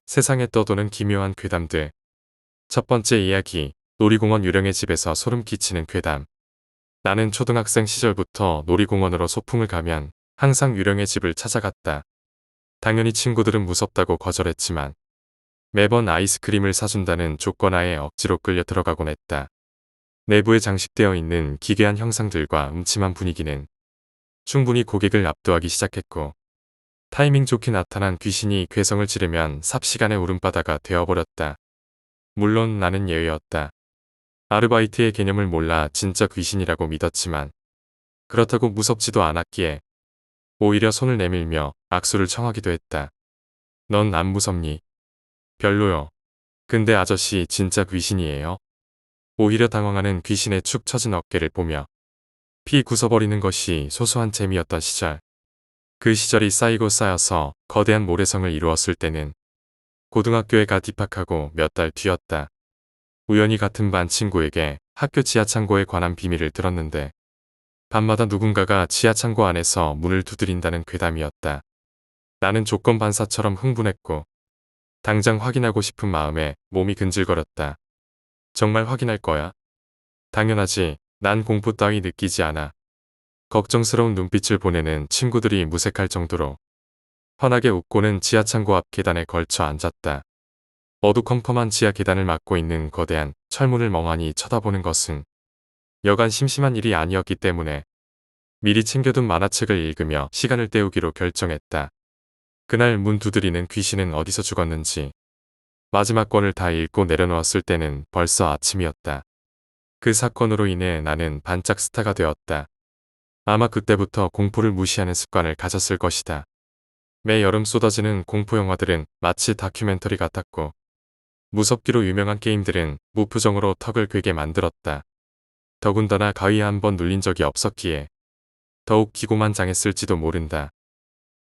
세상에 떠도는 기묘한 괴담들. 첫 번째 이야기, 놀이공원 유령의 집에서 소름 끼치는 괴담. 나는 초등학생 시절부터 놀이공원으로 소풍을 가면 항상 유령의 집을 찾아갔다. 당연히 친구들은 무섭다고 거절했지만 매번 아이스크림을 사준다는 조건하에 억지로 끌려 들어가곤 했다. 내부에 장식되어 있는 기괴한 형상들과 음침한 분위기는 충분히 고객을 압도하기 시작했고, 타이밍 좋게 나타난 귀신이 괴성을 지르면 삽시간의 울음바다가 되어버렸다. 물론 나는 예외였다. 아르바이트의 개념을 몰라 진짜 귀신이라고 믿었지만 그렇다고 무섭지도 않았기에 오히려 손을 내밀며 악수를 청하기도 했다. 넌 안 무섭니? 별로요. 근데 아저씨 진짜 귀신이에요? 오히려 당황하는 귀신의 축 처진 어깨를 보며 피 구서버리는 것이 소소한 재미였던 시절. 그 시절이 쌓이고 쌓여서 거대한 모래성을 이루었을 때는 고등학교에 갓 입학하고 몇 달 뒤였다. 우연히 같은 반 친구에게 학교 지하창고에 관한 비밀을 들었는데 밤마다 누군가가 지하창고 안에서 문을 두드린다는 괴담이었다. 나는 조건반사처럼 흥분했고 당장 확인하고 싶은 마음에 몸이 근질거렸다. 정말 확인할 거야? 당연하지. 난 공포 따위 느끼지 않아. 걱정스러운 눈빛을 보내는 친구들이 무색할 정도로 환하게 웃고는 지하창고 앞 계단에 걸쳐 앉았다. 어두컴컴한 지하 계단을 막고 있는 거대한 철문을 멍하니 쳐다보는 것은 여간 심심한 일이 아니었기 때문에 미리 챙겨둔 만화책을 읽으며 시간을 때우기로 결정했다. 그날 문 두드리는 귀신은 어디서 죽었는지 마지막 권을 다 읽고 내려놓았을 때는 벌써 아침이었다. 그 사건으로 인해 나는 반짝 스타가 되었다. 아마 그때부터 공포를 무시하는 습관을 가졌을 것이다. 매 여름 쏟아지는 공포 영화들은 마치 다큐멘터리 같았고 무섭기로 유명한 게임들은 무표정으로 턱을 괴게 만들었다. 더군다나 가위에 한 번 눌린 적이 없었기에 더욱 기고만장했을지도 모른다.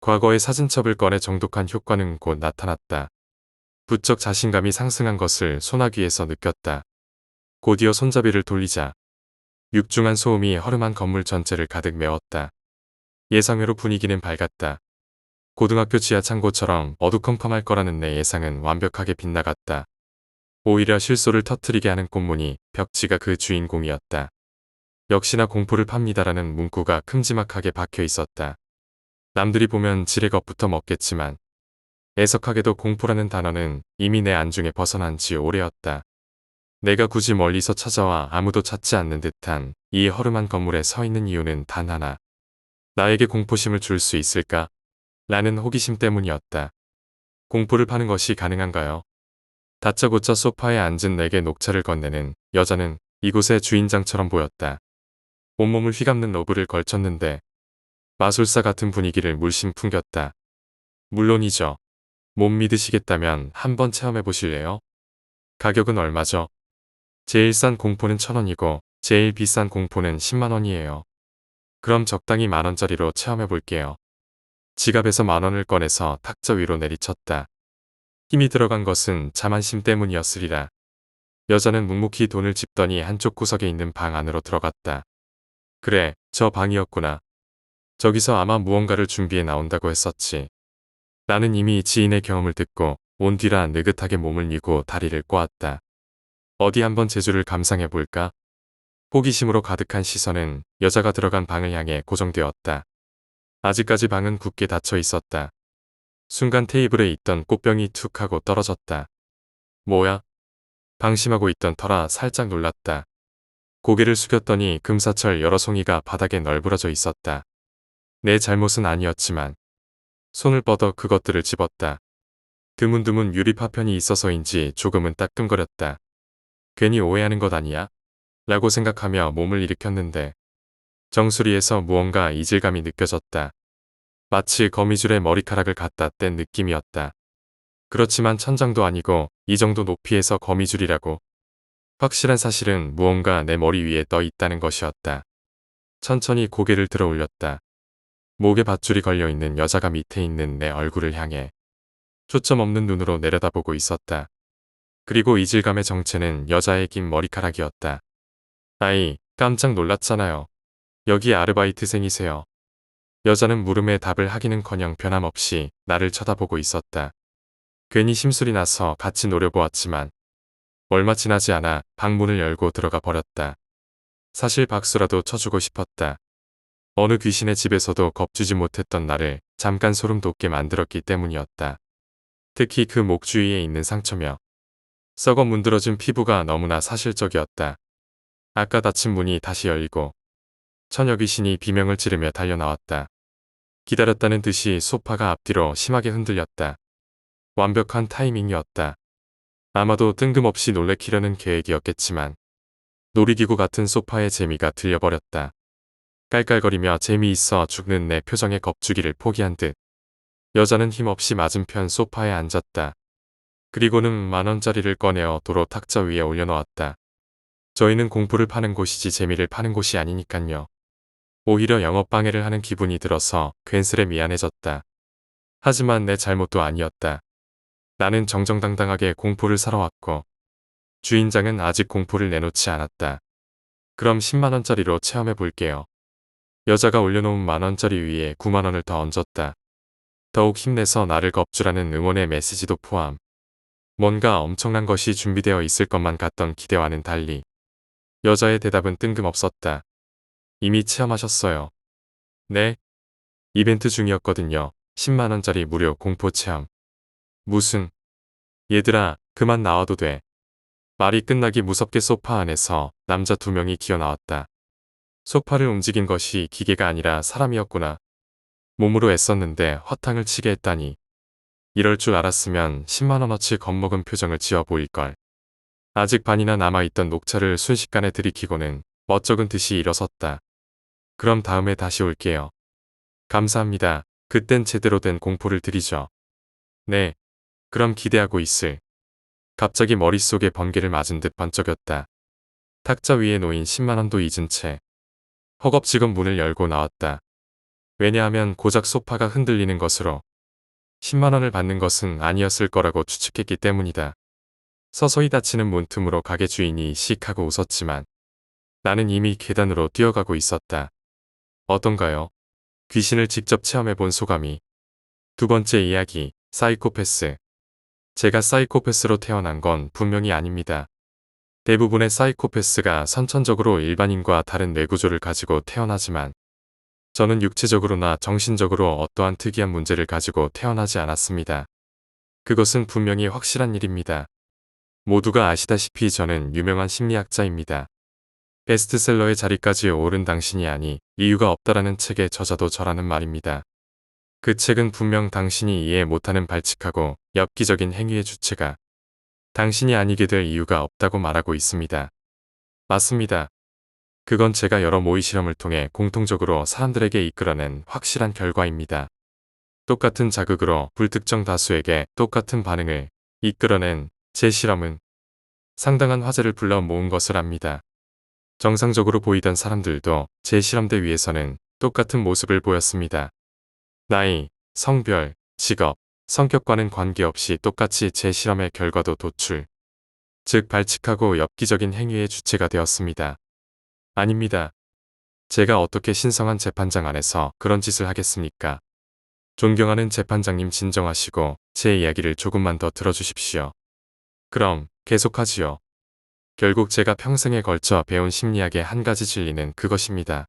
과거의 사진첩을 꺼내 정독한 효과는 곧 나타났다. 부쩍 자신감이 상승한 것을 소나귀에서 느꼈다. 곧이어 손잡이를 돌리자 육중한 소음이 허름한 건물 전체를 가득 메웠다. 예상외로 분위기는 밝았다. 고등학교 지하창고처럼 어두컴컴할 거라는 내 예상은 완벽하게 빗나갔다. 오히려 실소를 터뜨리게 하는 꽃무늬 벽지가 그 주인공이었다. 역시나 공포를 팝니다라는 문구가 큼지막하게 박혀 있었다. 남들이 보면 지레 겁부터 먹겠지만 애석하게도 공포라는 단어는 이미 내 안중에 벗어난 지 오래였다. 내가 굳이 멀리서 찾아와 아무도 찾지 않는 듯한 이 허름한 건물에 서 있는 이유는 단 하나. 나에게 공포심을 줄 수 있을까? 라는 호기심 때문이었다. 공포를 파는 것이 가능한가요? 다짜고짜 소파에 앉은 내게 녹차를 건네는 여자는 이곳의 주인장처럼 보였다. 온몸을 휘감는 로브를 걸쳤는데 마술사 같은 분위기를 물씬 풍겼다. 물론이죠. 못 믿으시겠다면 한번 체험해 보실래요? 가격은 얼마죠? 제일 싼 공포는 1,000원이고 제일 비싼 공포는 10만 원이에요. 그럼 적당히 만원짜리로 체험해 볼게요. 지갑에서 만원을 꺼내서 탁자 위로 내리쳤다. 힘이 들어간 것은 자만심 때문이었으리라. 여자는 묵묵히 돈을 집더니 한쪽 구석에 있는 방 안으로 들어갔다. 그래, 저 방이었구나. 저기서 아마 무언가를 준비해 나온다고 했었지. 나는 이미 지인의 경험을 듣고 온 뒤라 느긋하게 몸을 뉘고 다리를 꼬았다. 어디 한번 재주를 감상해 볼까? 호기심으로 가득한 시선은 여자가 들어간 방을 향해 고정되었다. 아직까지 방은 굳게 닫혀 있었다. 순간 테이블에 있던 꽃병이 툭 하고 떨어졌다. 뭐야? 방심하고 있던 터라 살짝 놀랐다. 고개를 숙였더니 금사철 여러 송이가 바닥에 널브러져 있었다. 내 잘못은 아니었지만 손을 뻗어 그것들을 집었다. 드문드문 유리 파편이 있어서인지 조금은 따끔거렸다. 괜히 오해하는 것 아니야? 라고 생각하며 몸을 일으켰는데 정수리에서 무언가 이질감이 느껴졌다. 마치 거미줄에 머리카락을 갖다 뗀 느낌이었다. 그렇지만 천장도 아니고 이 정도 높이에서 거미줄이라고. 확실한 사실은 무언가 내 머리 위에 떠 있다는 것이었다. 천천히 고개를 들어 올렸다. 목에 밧줄이 걸려있는 여자가 밑에 있는 내 얼굴을 향해 초점 없는 눈으로 내려다보고 있었다. 그리고 이질감의 정체는 여자의 긴 머리카락이었다. 아이, 깜짝 놀랐잖아요. 여기 아르바이트생이세요. 여자는 물음에 답을 하기는커녕 변함없이 나를 쳐다보고 있었다. 괜히 심술이 나서 같이 노려보았지만 얼마 지나지 않아 방문을 열고 들어가 버렸다. 사실 박수라도 쳐주고 싶었다. 어느 귀신의 집에서도 겁주지 못했던 나를 잠깐 소름 돋게 만들었기 때문이었다. 특히 그 목 주위에 있는 상처며 썩어 문드러진 피부가 너무나 사실적이었다. 아까 닫힌 문이 다시 열리고 처녀 귀신이 비명을 지르며 달려나왔다. 기다렸다는 듯이 소파가 앞뒤로 심하게 흔들렸다. 완벽한 타이밍이었다. 아마도 뜬금없이 놀래키려는 계획이었겠지만 놀이기구 같은 소파의 재미가 들려버렸다. 깔깔거리며 재미있어 죽는 내 표정에 겁주기를 포기한 듯 여자는 힘없이 맞은편 소파에 앉았다. 그리고는 10,000원짜리를 꺼내어 도로 탁자 위에 올려놓았다. 저희는 공포를 파는 곳이지 재미를 파는 곳이 아니니깐요. 오히려 영업방해를 하는 기분이 들어서 괜스레 미안해졌다. 하지만 내 잘못도 아니었다. 나는 정정당당하게 공포를 사러 왔고 주인장은 아직 공포를 내놓지 않았다. 그럼 10만원짜리로 체험해 볼게요. 여자가 올려놓은 10,000원짜리 위에 90,000원을 더 얹었다. 더욱 힘내서 나를 겁주라는 응원의 메시지도 포함. 뭔가 엄청난 것이 준비되어 있을 것만 같던 기대와는 달리 여자의 대답은 뜬금없었다. 이미 체험하셨어요. 네. 이벤트 중이었거든요. 10만원짜리 무료 공포 체험. 무슨. 얘들아, 그만 나와도 돼. 말이 끝나기 무섭게 소파 안에서 남자 2명이 기어나왔다. 소파를 움직인 것이 기계가 아니라 사람이었구나. 몸으로 애썼는데 허탕을 치게 했다니. 이럴 줄 알았으면 10만원어치 겁먹은 표정을 지어 보일걸. 아직 반이나 남아있던 녹차를 순식간에 들이키고는 멋쩍은 듯이 일어섰다. 그럼 다음에 다시 올게요. 감사합니다. 그땐 제대로 된 공포를 드리죠. 네. 그럼 기대하고 있을. 갑자기 머릿속에 번개를 맞은 듯 번쩍였다. 탁자 위에 놓인 10만원도 잊은 채 허겁지겁 문을 열고 나왔다. 왜냐하면 고작 소파가 흔들리는 것으로 10만원을 받는 것은 아니었을 거라고 추측했기 때문이다. 서서히 닫히는 문틈으로 가게 주인이 씩 하고 웃었지만 나는 이미 계단으로 뛰어가고 있었다. 어떤가요? 귀신을 직접 체험해본 소감이. 두 번째 이야기, 사이코패스. 제가 사이코패스로 태어난 건 분명히 아닙니다. 대부분의 사이코패스가 선천적으로 일반인과 다른 뇌구조를 가지고 태어나지만 저는 육체적으로나 정신적으로 어떠한 특이한 문제를 가지고 태어나지 않았습니다. 그것은 분명히 확실한 일입니다. 모두가 아시다시피 저는 유명한 심리학자입니다. 베스트셀러의 자리까지 오른 당신이 아니 이유가 없다라는 책의 저자도 저라는 말입니다. 그 책은 분명 당신이 이해 못하는 발칙하고 엽기적인 행위의 주체가 당신이 아니게 될 이유가 없다고 말하고 있습니다. 맞습니다. 그건 제가 여러 모의 실험을 통해 공통적으로 사람들에게 이끌어낸 확실한 결과입니다. 똑같은 자극으로 불특정 다수에게 똑같은 반응을 이끌어낸 제 실험은 상당한 화제를 불러 모은 것을 압니다. 정상적으로 보이던 사람들도 제 실험대 위에서는 똑같은 모습을 보였습니다. 나이, 성별, 직업, 성격과는 관계없이 똑같이 제 실험의 결과도 도출. 즉 발칙하고 엽기적인 행위의 주체가 되었습니다. 아닙니다. 제가 어떻게 신성한 재판장 안에서 그런 짓을 하겠습니까? 존경하는 재판장님 진정하시고 제 이야기를 조금만 더 들어주십시오. 그럼 계속하지요. 결국 제가 평생에 걸쳐 배운 심리학의 한 가지 진리는 그것입니다.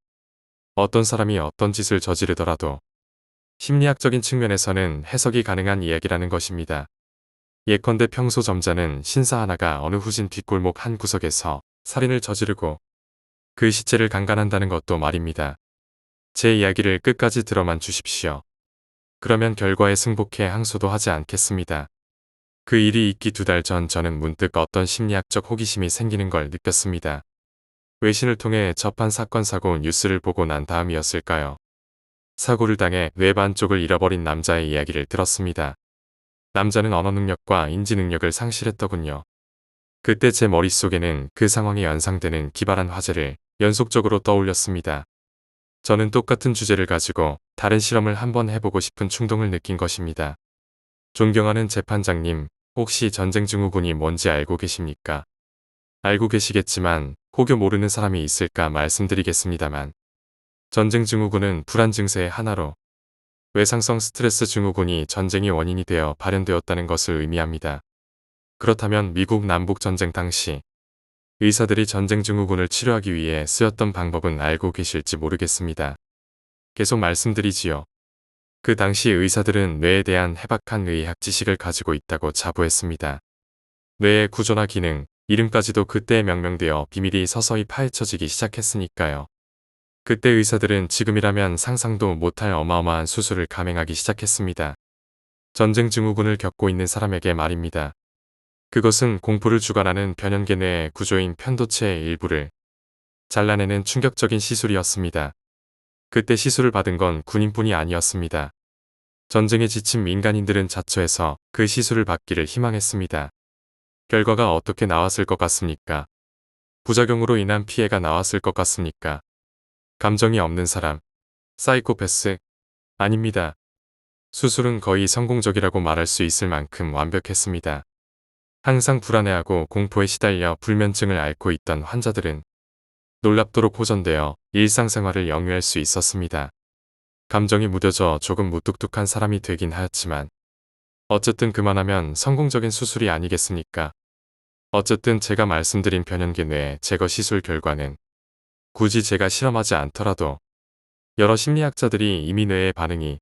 어떤 사람이 어떤 짓을 저지르더라도 심리학적인 측면에서는 해석이 가능한 이야기라는 것입니다. 예컨대 평소 점잖은 신사 하나가 어느 후진 뒷골목 한 구석에서 살인을 저지르고 그 시체를 강간한다는 것도 말입니다. 제 이야기를 끝까지 들어만 주십시오. 그러면 결과에 승복해 항소도 하지 않겠습니다. 그 일이 있기 2달 전 저는 문득 어떤 심리학적 호기심이 생기는 걸 느꼈습니다. 외신을 통해 접한 사건 사고 뉴스를 보고 난 다음이었을까요? 사고를 당해 뇌 반쪽을 잃어버린 남자의 이야기를 들었습니다. 남자는 언어 능력과 인지 능력을 상실했더군요. 그때 제 머릿속에는 그 상황에 연상되는 기발한 화제를 연속적으로 떠올렸습니다. 저는 똑같은 주제를 가지고 다른 실험을 한번 해보고 싶은 충동을 느낀 것입니다. 존경하는 재판장님, 혹시 전쟁증후군이 뭔지 알고 계십니까? 알고 계시겠지만 혹여 모르는 사람이 있을까 말씀드리겠습니다만 전쟁증후군은 불안 증세의 하나로 외상성 스트레스 증후군이 전쟁의 원인이 되어 발현되었다는 것을 의미합니다. 그렇다면 미국 남북전쟁 당시 의사들이 전쟁 증후군을 치료하기 위해 쓰였던 방법은 알고 계실지 모르겠습니다. 계속 말씀드리지요. 그 당시 의사들은 뇌에 대한 해박한 의학 지식을 가지고 있다고 자부했습니다. 뇌의 구조나 기능, 이름까지도 그때에 명명되어 비밀이 서서히 파헤쳐지기 시작했으니까요. 그때 의사들은 지금이라면 상상도 못할 어마어마한 수술을 감행하기 시작했습니다. 전쟁 증후군을 겪고 있는 사람에게 말입니다. 그것은 공포를 주관하는 변연계 뇌의 구조인 편도체의 일부를 잘라내는 충격적인 시술이었습니다. 그때 시술을 받은 건 군인뿐이 아니었습니다. 전쟁에 지친 민간인들은 자처해서 그 시술을 받기를 희망했습니다. 결과가 어떻게 나왔을 것 같습니까? 부작용으로 인한 피해가 나왔을 것 같습니까? 감정이 없는 사람, 사이코패스? 아닙니다. 수술은 거의 성공적이라고 말할 수 있을 만큼 완벽했습니다. 항상 불안해하고 공포에 시달려 불면증을 앓고 있던 환자들은 놀랍도록 호전되어 일상생활을 영위할 수 있었습니다. 감정이 무뎌져 조금 무뚝뚝한 사람이 되긴 하였지만 어쨌든 그만하면 성공적인 수술이 아니겠습니까? 어쨌든 제가 말씀드린 변연계 뇌 제거 시술 결과는 굳이 제가 실험하지 않더라도 여러 심리학자들이 이미 뇌의 반응이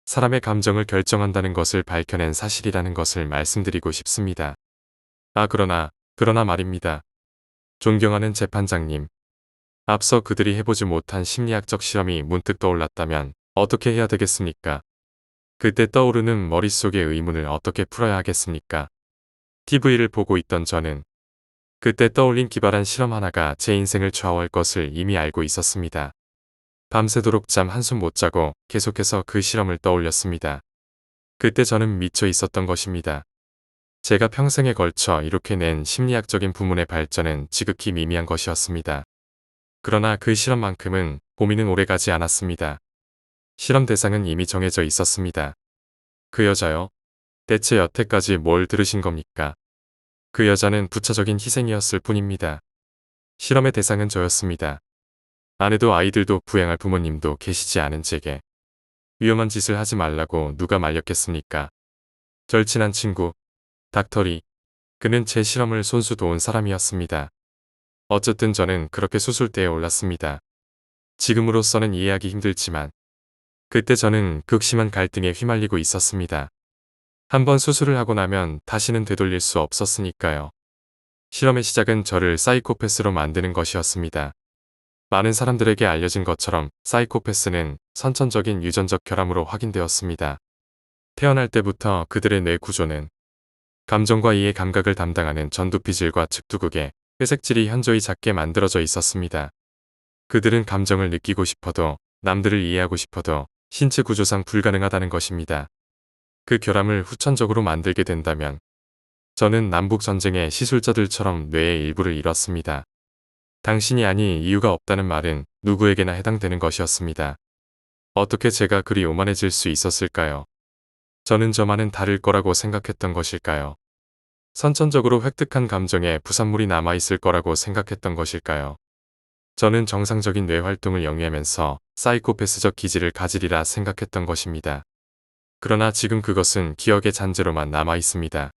사람의 감정을 결정한다는 것을 밝혀낸 사실이라는 것을 말씀드리고 싶습니다. 그러나 말입니다. 존경하는 재판장님. 앞서 그들이 해보지 못한 심리학적 실험이 문득 떠올랐다면 어떻게 해야 되겠습니까? 그때 떠오르는 머릿속의 의문을 어떻게 풀어야 하겠습니까? TV를 보고 있던 저는 그때 떠올린 기발한 실험 하나가 제 인생을 좌우할 것을 이미 알고 있었습니다. 밤새도록 잠 한숨 못 자고 계속해서 그 실험을 떠올렸습니다. 그때 저는 미쳐 있었던 것입니다. 제가 평생에 걸쳐 이렇게 낸 심리학적인 부문의 발전은 지극히 미미한 것이었습니다. 그러나 그 실험만큼은 고민은 오래가지 않았습니다. 실험 대상은 이미 정해져 있었습니다. 그 여자요? 대체 여태까지 뭘 들으신 겁니까? 그 여자는 부차적인 희생이었을 뿐입니다. 실험의 대상은 저였습니다. 아내도 아이들도 부양할 부모님도 계시지 않은 제게 위험한 짓을 하지 말라고 누가 말렸겠습니까? 절친한 친구, 닥터리, 그는 제 실험을 손수 도운 사람이었습니다. 어쨌든 저는 그렇게 수술대에 올랐습니다. 지금으로서는 이해하기 힘들지만 그때 저는 극심한 갈등에 휘말리고 있었습니다. 한번 수술을 하고 나면 다시는 되돌릴 수 없었으니까요. 실험의 시작은 저를 사이코패스로 만드는 것이었습니다. 많은 사람들에게 알려진 것처럼 사이코패스는 선천적인 유전적 결함으로 확인되었습니다. 태어날 때부터 그들의 뇌 구조는 감정과 이해 감각을 담당하는 전두피질과 측두극에 회색질이 현저히 작게 만들어져 있었습니다. 그들은 감정을 느끼고 싶어도 남들을 이해하고 싶어도 신체 구조상 불가능하다는 것입니다. 그 결함을 후천적으로 만들게 된다면 저는 남북전쟁의 시술자들처럼 뇌의 일부를 잃었습니다. 당신이 아니 이유가 없다는 말은 누구에게나 해당되는 것이었습니다. 어떻게 제가 그리 오만해질 수 있었을까요? 저는 저만은 다를 거라고 생각했던 것일까요? 선천적으로 획득한 감정에 부산물이 남아있을 거라고 생각했던 것일까요? 저는 정상적인 뇌 활동을 영위하면서 사이코패스적 기질을 가지리라 생각했던 것입니다. 그러나 지금 그것은 기억의 잔재로만 남아있습니다.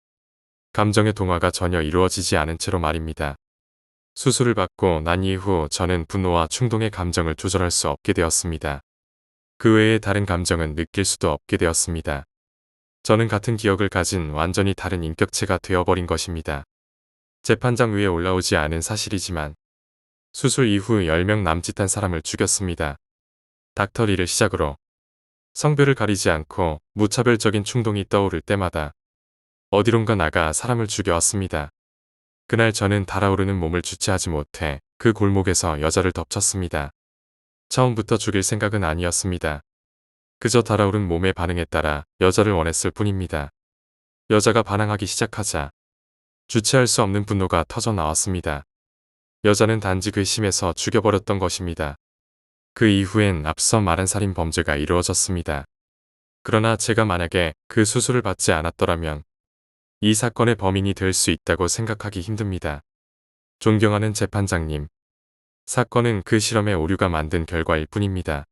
감정의 동화가 전혀 이루어지지 않은 채로 말입니다. 수술을 받고 난 이후 저는 분노와 충동의 감정을 조절할 수 없게 되었습니다. 그 외에 다른 감정은 느낄 수도 없게 되었습니다. 저는 같은 기억을 가진 완전히 다른 인격체가 되어버린 것입니다. 재판장 위에 올라오지 않은 사실이지만 수술 이후 10명 남짓한 사람을 죽였습니다. 닥터리를 시작으로 성별을 가리지 않고 무차별적인 충동이 떠오를 때마다 어디론가 나가 사람을 죽여왔습니다. 그날 저는 달아오르는 몸을 주체하지 못해 그 골목에서 여자를 덮쳤습니다. 처음부터 죽일 생각은 아니었습니다. 그저 달아오른 몸의 반응에 따라 여자를 원했을 뿐입니다. 여자가 반항하기 시작하자 주체할 수 없는 분노가 터져 나왔습니다. 여자는 단지 괘씸해서 죽여버렸던 것입니다. 그 이후엔 앞서 말한 살인 범죄가 이루어졌습니다. 그러나 제가 만약에 그 수술을 받지 않았더라면 이 사건의 범인이 될 수 있다고 생각하기 힘듭니다. 존경하는 재판장님. 사건은 그 실험의 오류가 만든 결과일 뿐입니다.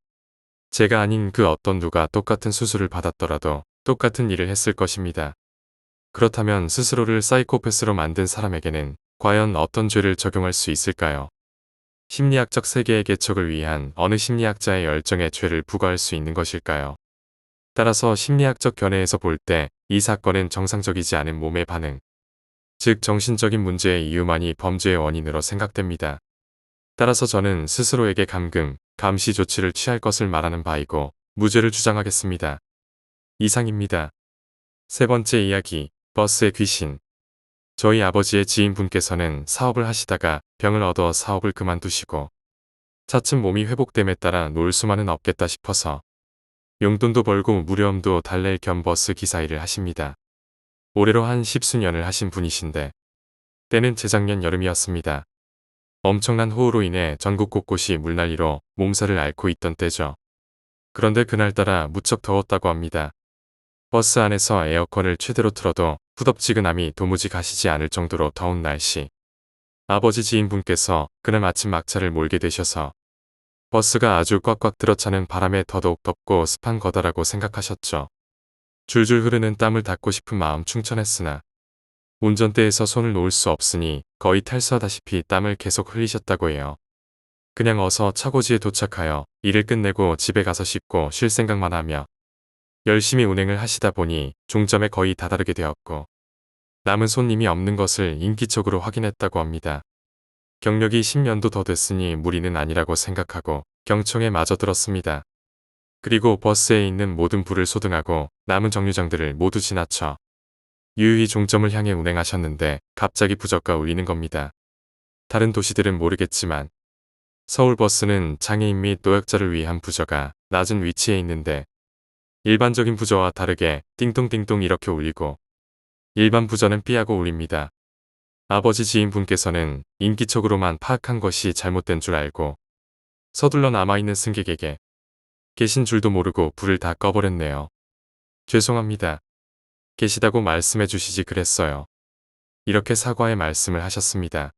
제가 아닌 그 어떤 누가 똑같은 수술을 받았더라도 똑같은 일을 했을 것입니다. 그렇다면 스스로를 사이코패스로 만든 사람에게는 과연 어떤 죄를 적용할 수 있을까요? 심리학적 세계의 개척을 위한 어느 심리학자의 열정에 죄를 부과할 수 있는 것일까요? 따라서 심리학적 견해에서 볼 때 이 사건은 정상적이지 않은 몸의 반응, 즉 정신적인 문제의 이유만이 범죄의 원인으로 생각됩니다. 따라서 저는 스스로에게 감금, 감시 조치를 취할 것을 말하는 바이고 무죄를 주장하겠습니다. 이상입니다. 세 번째 이야기, 버스의 귀신. 저희 아버지의 지인분께서는 사업을 하시다가 병을 얻어 사업을 그만두시고 차츰 몸이 회복됨에 따라 놀 수만은 없겠다 싶어서 용돈도 벌고 무료엄도 달랠 겸 버스 기사 일을 하십니다. 올해로 한 10수년을 하신 분이신데 때는 재작년 여름이었습니다. 엄청난 호우로 인해 전국 곳곳이 물난리로 몸살을 앓고 있던 때죠. 그런데 그날따라 무척 더웠다고 합니다. 버스 안에서 에어컨을 최대로 틀어도 후덥지근함이 도무지 가시지 않을 정도로 더운 날씨. 아버지 지인분께서 그날 마침 막차를 몰게 되셔서 버스가 아주 꽉꽉 들어차는 바람에 더더욱 덥고 습한 거다라고 생각하셨죠. 줄줄 흐르는 땀을 닦고 싶은 마음 충천했으나 운전대에서 손을 놓을 수 없으니 거의 탈수하다시피 땀을 계속 흘리셨다고 해요. 그냥 어서 차고지에 도착하여 일을 끝내고 집에 가서 씻고 쉴 생각만 하며 열심히 운행을 하시다 보니 종점에 거의 다다르게 되었고 남은 손님이 없는 것을 인기척으로 확인했다고 합니다. 경력이 10년도 더 됐으니 무리는 아니라고 생각하고 경청에 마저 들었습니다. 그리고 버스에 있는 모든 불을 소등하고 남은 정류장들을 모두 지나쳐 유유히 종점을 향해 운행하셨는데 갑자기 부저가 울리는 겁니다. 다른 도시들은 모르겠지만 서울 버스는 장애인 및 노약자를 위한 부저가 낮은 위치에 있는데 일반적인 부저와 다르게 띵동띵동 이렇게 울리고 일반 부저는 삐하고 울립니다. 아버지 지인분께서는 인기척으로만 파악한 것이 잘못된 줄 알고 서둘러 남아있는 승객에게 계신 줄도 모르고 불을 다 꺼버렸네요. 죄송합니다. 계시다고 말씀해 주시지 그랬어요. 이렇게 사과의 말씀을 하셨습니다.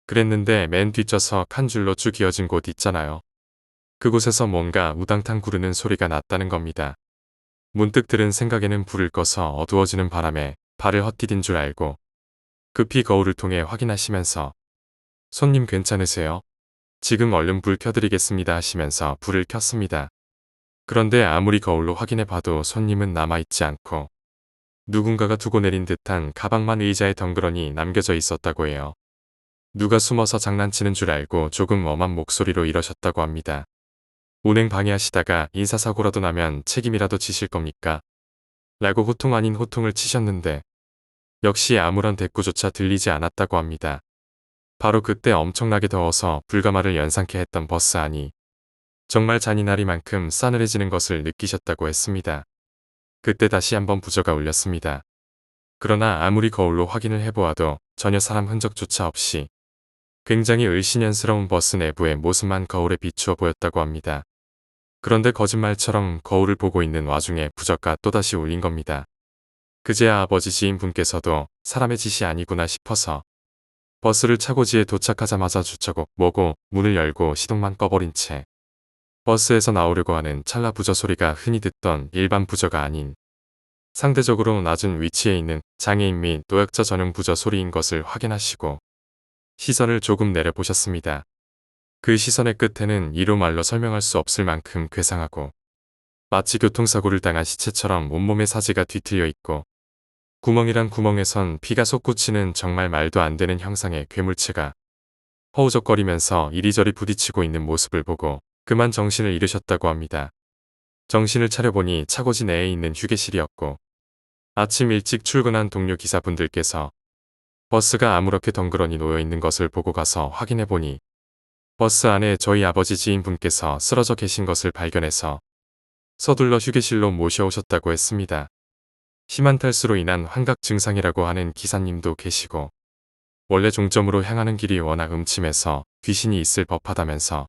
그랬는데 맨 뒷좌석 한 줄로 쭉 이어진 곳 있잖아요. 그곳에서 뭔가 우당탕 구르는 소리가 났다는 겁니다. 문득 들은 생각에는 불을 꺼서 어두워지는 바람에 발을 헛디딘 줄 알고 급히 거울을 통해 확인하시면서 손님 괜찮으세요? 지금 얼른 불 켜드리겠습니다 하시면서 불을 켰습니다. 그런데 아무리 거울로 확인해 봐도 손님은 남아있지 않고 누군가가 두고 내린 듯한 가방만 의자에 덩그러니 남겨져 있었다고 해요. 누가 숨어서 장난치는 줄 알고 조금 엄한 목소리로 이러셨다고 합니다. 운행 방해하시다가 인사사고라도 나면 책임이라도 지실 겁니까? 라고 호통 아닌 호통을 치셨는데 역시 아무런 대꾸조차 들리지 않았다고 합니다. 바로 그때 엄청나게 더워서 불가마를 연상케 했던 버스 안이 정말 잔인하리만큼 싸늘해지는 것을 느끼셨다고 했습니다. 그때 다시 한번 부저가 울렸습니다. 그러나 아무리 거울로 확인을 해보아도 전혀 사람 흔적조차 없이 굉장히 을씨년스러운 버스 내부의 모습만 거울에 비추어 보였다고 합니다. 그런데 거짓말처럼 거울을 보고 있는 와중에 부저가 또다시 울린 겁니다. 그제야 아버지 지인분께서도 사람의 짓이 아니구나 싶어서 버스를 차고지에 도착하자마자 주차고 뭐고 문을 열고 시동만 꺼버린 채 버스에서 나오려고 하는 찰나 부저 소리가 흔히 듣던 일반 부저가 아닌 상대적으로 낮은 위치에 있는 장애인 및 노약자 전용 부저 소리인 것을 확인하시고 시선을 조금 내려보셨습니다. 그 시선의 끝에는 이로 말로 설명할 수 없을 만큼 괴상하고 마치 교통사고를 당한 시체처럼 온몸에 사지가 뒤틀려 있고 구멍이란 구멍에선 피가 솟구치는 정말 말도 안 되는 형상의 괴물체가 허우적거리면서 이리저리 부딪히고 있는 모습을 보고 그만 정신을 잃으셨다고 합니다. 정신을 차려보니 차고지 내에 있는 휴게실이었고 아침 일찍 출근한 동료 기사분들께서 버스가 아무렇게 덩그러니 놓여있는 것을 보고 가서 확인해보니 버스 안에 저희 아버지 지인분께서 쓰러져 계신 것을 발견해서 서둘러 휴게실로 모셔오셨다고 했습니다. 심한 탈수로 인한 환각 증상이라고 하는 기사님도 계시고 원래 종점으로 향하는 길이 워낙 음침해서 귀신이 있을 법하다면서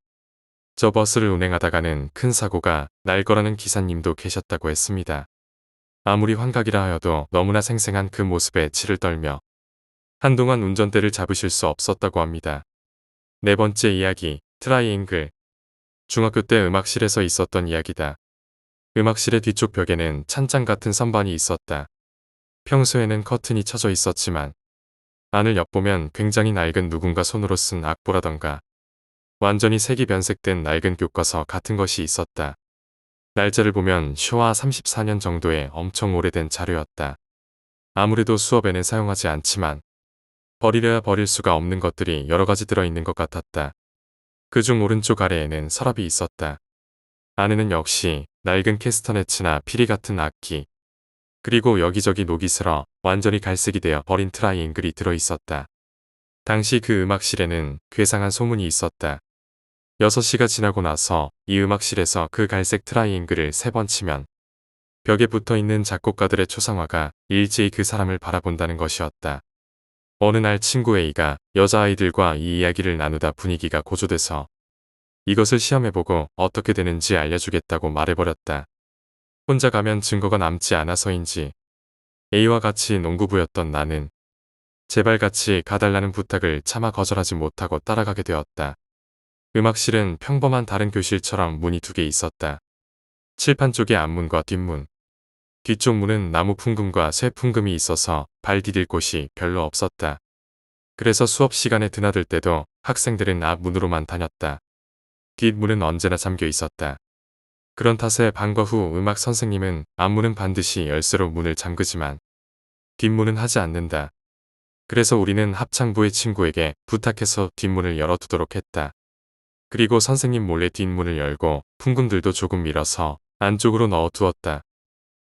저 버스를 운행하다가는 큰 사고가 날 거라는 기사님도 계셨다고 했습니다. 아무리 환각이라 하여도 너무나 생생한 그 모습에 치를 떨며 한동안 운전대를 잡으실 수 없었다고 합니다. 네 번째 이야기, 트라이앵글. 중학교 때 음악실에서 있었던 이야기다. 음악실의 뒤쪽 벽에는 찬장 같은 선반이 있었다. 평소에는 커튼이 쳐져 있었지만 안을 엿보면 굉장히 낡은 누군가 손으로 쓴 악보라던가 완전히 색이 변색된 낡은 교과서 같은 것이 있었다. 날짜를 보면 쇼와 34년 정도의 엄청 오래된 자료였다. 아무래도 수업에는 사용하지 않지만 버리려야 버릴 수가 없는 것들이 여러 가지 들어있는 것 같았다. 그중 오른쪽 아래에는 서랍이 있었다. 안에는 역시 낡은 캐스터네츠나 피리 같은 악기, 그리고 여기저기 녹이 슬어 완전히 갈색이 되어 버린 트라이앵글이 들어있었다. 당시 그 음악실에는 괴상한 소문이 있었다. 6시가 지나고 나서 이 음악실에서 그 갈색 트라이앵글을 3번 치면 벽에 붙어있는 작곡가들의 초상화가 일제히 그 사람을 바라본다는 것이었다. 어느 날 친구 A가 여자아이들과 이 이야기를 나누다 분위기가 고조돼서 이것을 시험해보고 어떻게 되는지 알려주겠다고 말해버렸다. 혼자 가면 증거가 남지 않아서인지 A와 같이 농구부였던 나는 제발 같이 가달라는 부탁을 차마 거절하지 못하고 따라가게 되었다. 음악실은 평범한 다른 교실처럼 문이 2개 있었다. 칠판 쪽에 앞문과 뒷문. 뒤쪽 문은 나무 풍금과 쇠 풍금이 있어서 발 디딜 곳이 별로 없었다. 그래서 수업 시간에 드나들 때도 학생들은 앞문으로만 다녔다. 뒷문은 언제나 잠겨 있었다. 그런 탓에 방과 후 음악 선생님은 앞문은 반드시 열쇠로 문을 잠그지만 뒷문은 하지 않는다. 그래서 우리는 합창부의 친구에게 부탁해서 뒷문을 열어두도록 했다. 그리고 선생님 몰래 뒷문을 열고 풍금들도 조금 밀어서 안쪽으로 넣어두었다.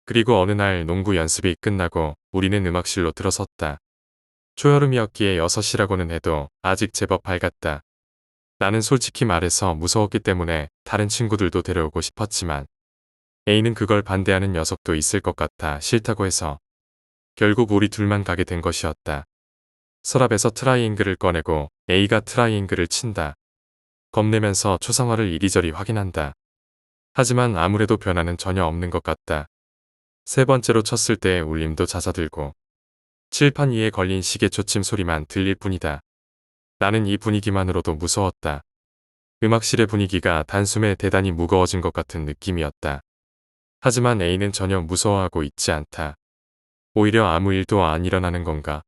그리고 어느 날 농구 연습이 끝나고 우리는 음악실로 들어섰다. 초여름이었기에 6시라고는 해도 아직 제법 밝았다. 나는 솔직히 말해서 무서웠기 때문에 다른 친구들도 데려오고 싶었지만 A는 그걸 반대하는 녀석도 있을 것 같아 싫다고 해서 결국 우리 둘만 가게 된 것이었다. 서랍에서 트라이앵글을 꺼내고 A가 트라이앵글을 친다. 겁내면서 초상화를 이리저리 확인한다. 하지만 아무래도 변화는 전혀 없는 것 같다. 3번째로 쳤을 때의 울림도 잦아들고 칠판 위에 걸린 시계 초침 소리만 들릴 뿐이다. 나는 이 분위기만으로도 무서웠다. 음악실의 분위기가 단숨에 대단히 무거워진 것 같은 느낌이었다. 하지만 A는 전혀 무서워하고 있지 않다. 오히려 아무 일도 안 일어나는 건가?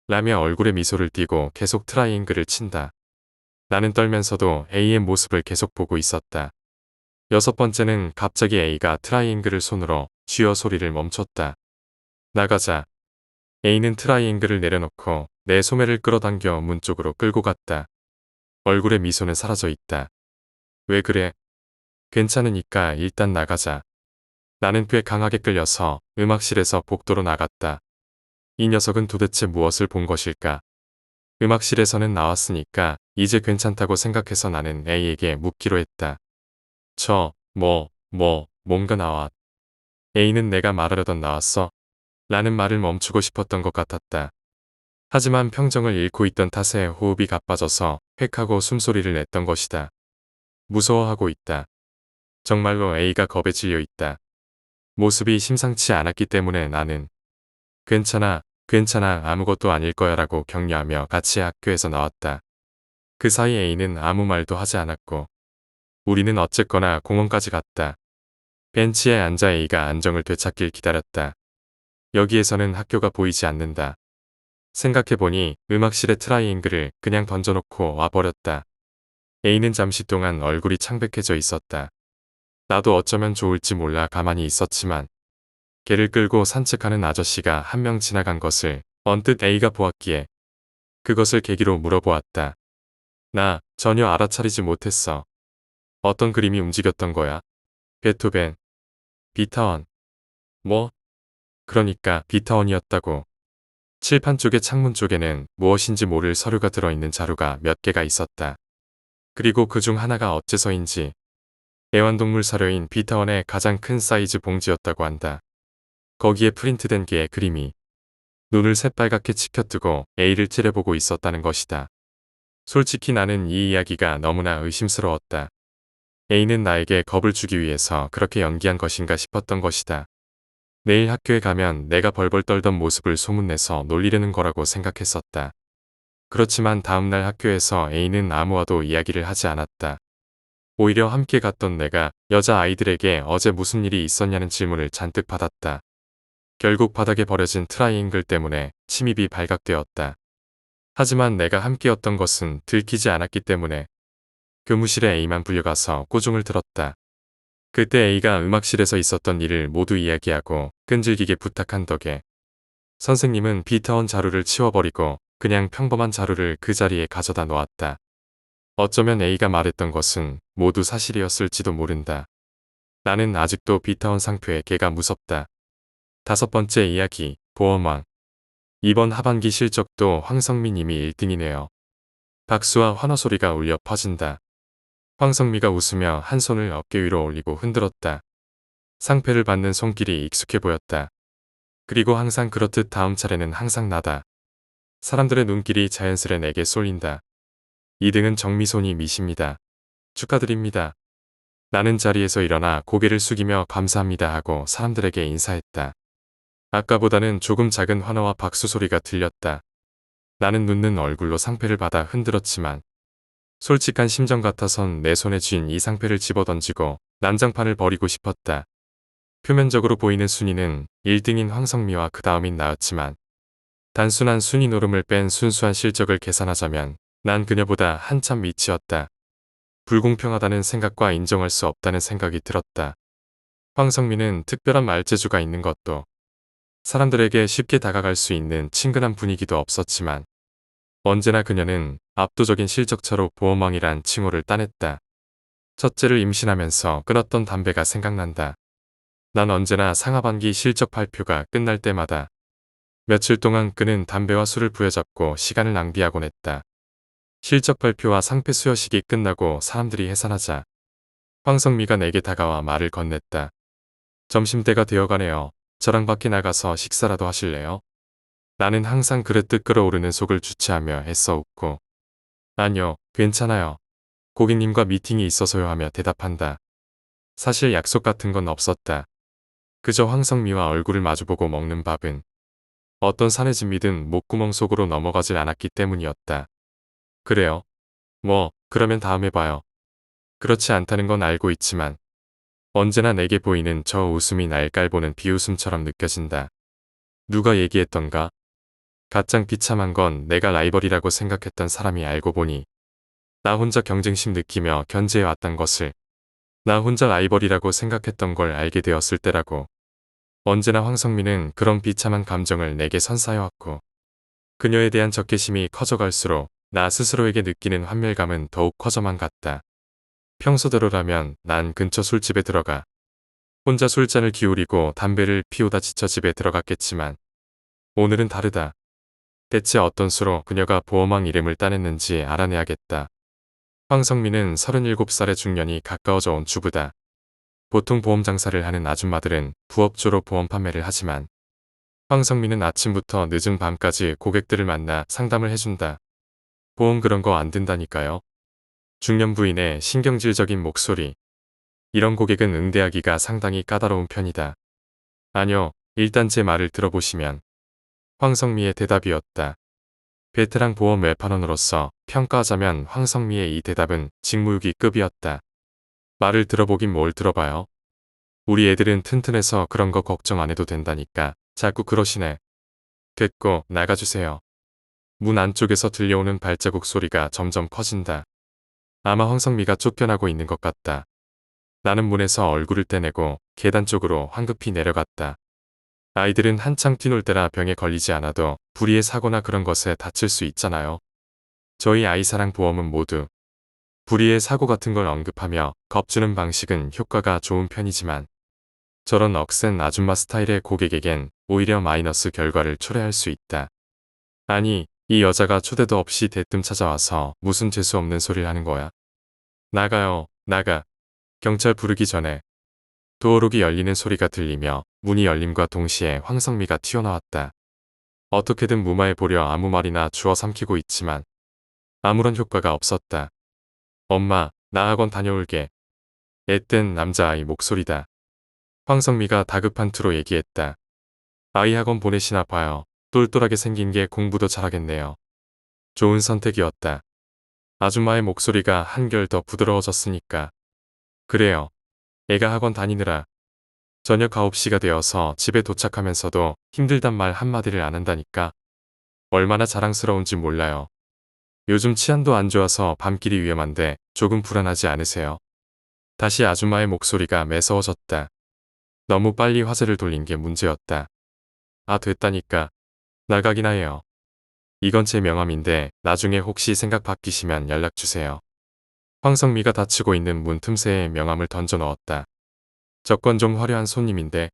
라며 얼굴에 미소를 띠고 계속 트라이앵글을 친다. 나는 떨면서도 A의 모습을 계속 보고 있었다. 6번째는 갑자기 A가 트라이앵글을 손으로 쥐어 소리를 멈췄다. 나가자. A는 트라이앵글을 내려놓고 내 소매를 끌어당겨 문 쪽으로 끌고 갔다. 얼굴에 미소는 사라져 있다. 왜 그래? 괜찮으니까 일단 나가자. 나는 꽤 강하게 끌려서 음악실에서 복도로 나갔다. 이 녀석은 도대체 무엇을 본 것일까? 음악실에서는 나왔으니까 이제 괜찮다고 생각해서 나는 A에게 묻기로 했다. 뭔가 나와. A는 내가 말하려던 나왔어? 라는 말을 멈추고 싶었던 것 같았다. 하지만 평정을 잃고 있던 탓에 호흡이 가빠져서 획하고 숨소리를 냈던 것이다. 무서워하고 있다. 정말로 A가 겁에 질려 있다. 모습이 심상치 않았기 때문에 나는 괜찮아 아무것도 아닐 거야 라고 격려하며 같이 학교에서 나왔다. 그 사이 A는 아무 말도 하지 않았고 우리는 어쨌거나 공원까지 갔다. 벤치에 앉아 A가 안정을 되찾길 기다렸다. 여기에서는 학교가 보이지 않는다. 생각해보니 음악실의 트라이앵글을 그냥 던져놓고 와버렸다. A는 잠시 동안 얼굴이 창백해져 있었다. 나도 어쩌면 좋을지 몰라 가만히 있었지만 개를 끌고 산책하는 아저씨가 한 명 지나간 것을 언뜻 A가 보았기에 그것을 계기로 물어보았다. 나 전혀 알아차리지 못했어. 어떤 그림이 움직였던 거야? 베토벤. 비타원. 뭐? 그러니까 비타원이었다고. 칠판 쪽의 창문 쪽에는 무엇인지 모를 서류가 들어있는 자루가 몇 개가 있었다. 그리고 그중 하나가 어째서인지 애완동물 사료인 비타원의 가장 큰 사이즈 봉지였다고 한다. 거기에 프린트된 개의 그림이 눈을 새빨갛게 치켜뜨고 A를 째려보고 있었다는 것이다. 솔직히 나는 이 이야기가 너무나 의심스러웠다. A는 나에게 겁을 주기 위해서 그렇게 연기한 것인가 싶었던 것이다. 내일 학교에 가면 내가 벌벌 떨던 모습을 소문내서 놀리려는 거라고 생각했었다. 그렇지만 다음날 학교에서 A는 아무와도 이야기를 하지 않았다. 오히려 함께 갔던 내가 여자아이들에게 어제 무슨 일이 있었냐는 질문을 잔뜩 받았다. 결국 바닥에 버려진 트라이앵글 때문에 침입이 발각되었다. 하지만 내가 함께였던 것은 들키지 않았기 때문에 교무실에 A만 불려가서 꾸중을 들었다. 그때 A가 음악실에서 있었던 일을 모두 이야기하고 끈질기게 부탁한 덕에 선생님은 비타온 자루를 치워버리고 그냥 평범한 자루를 그 자리에 가져다 놓았다. 어쩌면 A가 말했던 것은 모두 사실이었을지도 모른다. 나는 아직도 비타온 상표의 개가 무섭다. 5번째 이야기, 보험왕. 이번 하반기 실적도 황성민 님이 1등이네요. 박수와 환호 소리가 울려 퍼진다. 황성미가 웃으며 한 손을 어깨 위로 올리고 흔들었다. 상패를 받는 손길이 익숙해 보였다. 그리고 항상 그렇듯 다음 차례는 항상 나다. 사람들의 눈길이 자연스레 내게 쏠린다. 2등은 정미손이 미십니다. 축하드립니다. 나는 자리에서 일어나 고개를 숙이며 감사합니다 하고 사람들에게 인사했다. 아까보다는 조금 작은 환호와 박수 소리가 들렸다. 나는 눕는 얼굴로 상패를 받아 흔들었지만 솔직한 심정 같아선 내 손에 쥔 이 상패를 집어던지고 난장판을 버리고 싶었다. 표면적으로 보이는 순위는 1등인 황성미와 그 다음인 나였지만 단순한 순위 노름을 뺀 순수한 실적을 계산하자면 난 그녀보다 한참 밑이었다. 불공평하다는 생각과 인정할 수 없다는 생각이 들었다. 황성미는 특별한 말재주가 있는 것도 사람들에게 쉽게 다가갈 수 있는 친근한 분위기도 없었지만 언제나 그녀는 압도적인 실적차로 보험왕이란 칭호를 따냈다. 첫째를 임신하면서 끊었던 담배가 생각난다. 난 언제나 상하반기 실적 발표가 끝날 때마다 며칠 동안 끄는 담배와 술을 부여잡고 시간을 낭비하곤 했다. 실적 발표와 상패 수여식이 끝나고 사람들이 해산하자 황성미가 내게 다가와 말을 건넸다. 점심때가 되어가네요. 저랑 밖에 나가서 식사라도 하실래요? 나는 항상 그릇듯 끓어오르는 속을 주체하며 애써 웃고 아니요, 괜찮아요. 고객님과 미팅이 있어서요 하며 대답한다. 사실 약속 같은 건 없었다. 그저 황성미와 얼굴을 마주보고 먹는 밥은 어떤 산의 진미든 목구멍 속으로 넘어가질 않았기 때문이었다. 그래요? 뭐, 그러면 다음에 봐요. 그렇지 않다는 건 알고 있지만 언제나 내게 보이는 저 웃음이 날 깔보는 비웃음처럼 느껴진다. 누가 얘기했던가? 가장 비참한 건 내가 라이벌이라고 생각했던 사람이 알고 보니 나 혼자 경쟁심 느끼며 견제해왔던 것을 나 혼자 라이벌이라고 생각했던 걸 알게 되었을 때라고. 언제나 황성민은 그런 비참한 감정을 내게 선사해왔고 그녀에 대한 적개심이 커져갈수록 나 스스로에게 느끼는 환멸감은 더욱 커져만 갔다. 평소대로라면 난 근처 술집에 들어가 혼자 술잔을 기울이고 담배를 피우다 지쳐 집에 들어갔겠지만 오늘은 다르다. 대체 어떤 수로 그녀가 보험왕 이름을 따냈는지 알아내야겠다. 황성민은 37살의 중년이 가까워져 온 주부다. 보통 보험 장사를 하는 아줌마들은 부업주로 보험 판매를 하지만 황성민은 아침부터 늦은 밤까지 고객들을 만나 상담을 해준다. 보험 그런 거 안 든다니까요. 중년 부인의 신경질적인 목소리. 이런 고객은 응대하기가 상당히 까다로운 편이다. 아니요, 일단 제 말을 들어보시면. 황성미의 대답이었다. 베테랑 보험 외판원으로서 평가하자면 황성미의 이 대답은 직무유기급이었다. 말을 들어보긴 뭘 들어봐요. 우리 애들은 튼튼해서 그런 거 걱정 안 해도 된다니까. 자꾸 그러시네. 됐고 나가주세요. 문 안쪽에서 들려오는 발자국 소리가 점점 커진다. 아마 황성미가 쫓겨나고 있는 것 같다. 나는 문에서 얼굴을 떼내고 계단 쪽으로 황급히 내려갔다. 아이들은 한창 뛰놀 때라 병에 걸리지 않아도 불의의 사고나 그런 것에 다칠 수 있잖아요. 저희 아이사랑 보험은 모두 불의의 사고 같은 걸 언급하며 겁주는 방식은 효과가 좋은 편이지만 저런 억센 아줌마 스타일의 고객에겐 오히려 마이너스 결과를 초래할 수 있다. 아니, 이 여자가 초대도 없이 대뜸 찾아와서 무슨 재수없는 소리를 하는 거야. 나가요, 나가. 경찰 부르기 전에. 도어록이 열리는 소리가 들리며 문이 열림과 동시에 황성미가 튀어나왔다. 어떻게든 무마해 보려 아무 말이나 주워 삼키고 있지만 아무런 효과가 없었다. 엄마, 나 학원 다녀올게. 앳된 남자아이 목소리다. 황성미가 다급한 투로 얘기했다. 아이 학원 보내시나 봐요. 똘똘하게 생긴 게 공부도 잘하겠네요. 좋은 선택이었다. 아줌마의 목소리가 한결 더 부드러워졌으니까 그래요. 애가 학원 다니느라 저녁 9시가 되어서 집에 도착하면서도 힘들단 말 한마디를 안 한다니까. 얼마나 자랑스러운지 몰라요. 요즘 치안도 안 좋아서 밤길이 위험한데 조금 불안하지 않으세요? 다시 아줌마의 목소리가 매서워졌다. 너무 빨리 화제를 돌린 게 문제였다. 아, 됐다니까. 나가기나 해요. 이건 제 명함인데 나중에 혹시 생각 바뀌시면 연락 주세요. 황성미가 닫히고 있는 문 틈새에 명함을 던져 넣었다. 저건 좀 화려한 손님인데.